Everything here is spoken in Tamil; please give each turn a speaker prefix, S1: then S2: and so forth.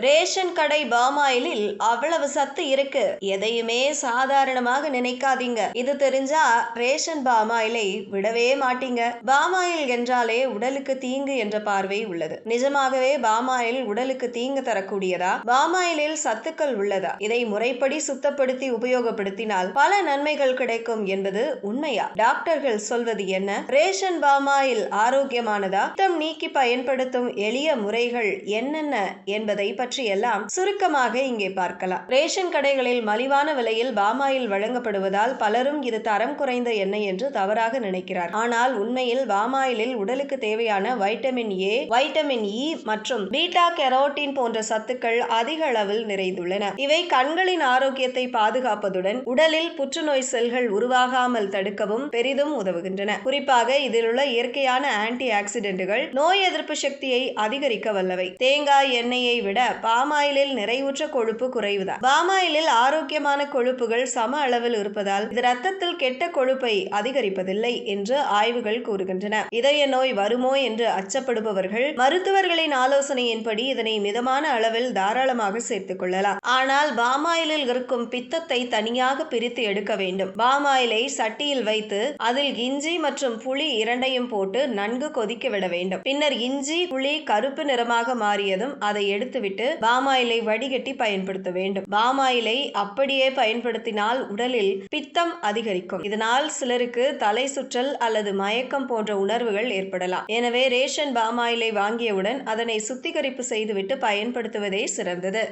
S1: ரேஷன் கடை பாமாயிலில் அவ்வளவு சத்து இருக்கு. எதையுமே சாதாரணமாக நினைக்காதீங்க. இது தெரிஞ்சா ரேஷன் பாமாயிலை விடவே மாட்டீங்க. பாமாயில் என்றாலே உடலுக்கு தீங்கு என்ற பார்வை உள்ளது. நிஜமாகவே பாமாயில் உடலுக்கு தீங்கு தரக்கூடியதா? பாமாயிலில் சத்துக்கள் உள்ளதா? இதை முறைப்படி சுத்தப்படுத்தி உபயோகப்படுத்தினால் பல நன்மைகள் கிடைக்கும் என்பது உண்மையா? டாக்டர்கள் சொல்வது என்ன? ரேஷன் பாமாயில் ஆரோக்கியமானதா? ரத்தம் நீக்கி பயன்படுத்தும் எளிய முறைகள் என்னென்ன என்பதை பற்றி எல்லாம் சுருக்கமாக இங்கே பார்க்கலாம். ரேஷன் கடைகளில் மலிவான விலையில் பாமாயில் வழங்கப்படுவதால் பலரும் இது தரம் குறைந்த எண்ணெய் என்று தவறாக நினைக்கிறார். ஆனால் உண்மையில் பாமாயிலில் உடலுக்கு தேவையான வைட்டமின் ஏ, வைட்டமின் இ மற்றும் பீட்டா கெரோட்டின் போன்ற சத்துக்கள் அதிக அளவில் நிறைந்துள்ளன. இவை கண்களின் ஆரோக்கியத்தை பாதுகாப்பதுடன் உடலில் புற்றுநோய் செல்கள் உருவாகாமல் தடுக்கவும் பெரிதும் உதவுகின்றன. குறிப்பாக இதில் உள்ள இயற்கையான ஆன்டி ஆக்சிடென்ட்கள் நோய் எதிர்ப்பு சக்தியை அதிகரிக்க வல்லவை. தேங்காய் எண்ணெயை விட பாமாயிலில் நிறைவுற்ற கொழுப்பு குறைவுதான். பாமாயிலில் ஆரோக்கியமான கொழுப்புகள் சம அளவில் இருப்பதால் இது ரத்தத்தில் கெட்ட கொழுப்பை அதிகரிப்பதில்லை என்று ஆய்வுகள் கூறுகின்றன. இதய நோய் வருமோ என்று அச்சப்படுபவர்கள் மருத்துவர்களின் ஆலோசனையின்படி இதனை மிதமான அளவில் தாராளமாக சேர்த்துக் கொள்ளலாம். ஆனால் பாமாயிலில் இருக்கும் பித்தத்தை தனியாக பிரித்து எடுக்க வேண்டும். பாமாயிலை சட்டியில் வைத்து அதில் இஞ்சி மற்றும் புளி இரண்டையும் போட்டு நன்கு கொதிக்க விட வேண்டும். பின்னர் இஞ்சி புளி கருப்பு நிறமாக மாறியதும் அதை எடுத்துவிட்டு பாமாயிலை வடிகட்டி பயன்படுத்த வேண்டும். பாமாயிலை அப்படியே பயன்படுத்தினால் உடலில் பித்தம் அதிகரிக்கும். இதனால் சிலருக்கு தலை சுற்றல் அல்லது மயக்கம் போன்ற உணர்வுகள் ஏற்படலாம். எனவே ரேஷன் பாமாயிலை வாங்கியவுடன் அதனை சுத்திகரிப்பு செய்துவிட்டு பயன்படுத்துவதே சிறந்தது.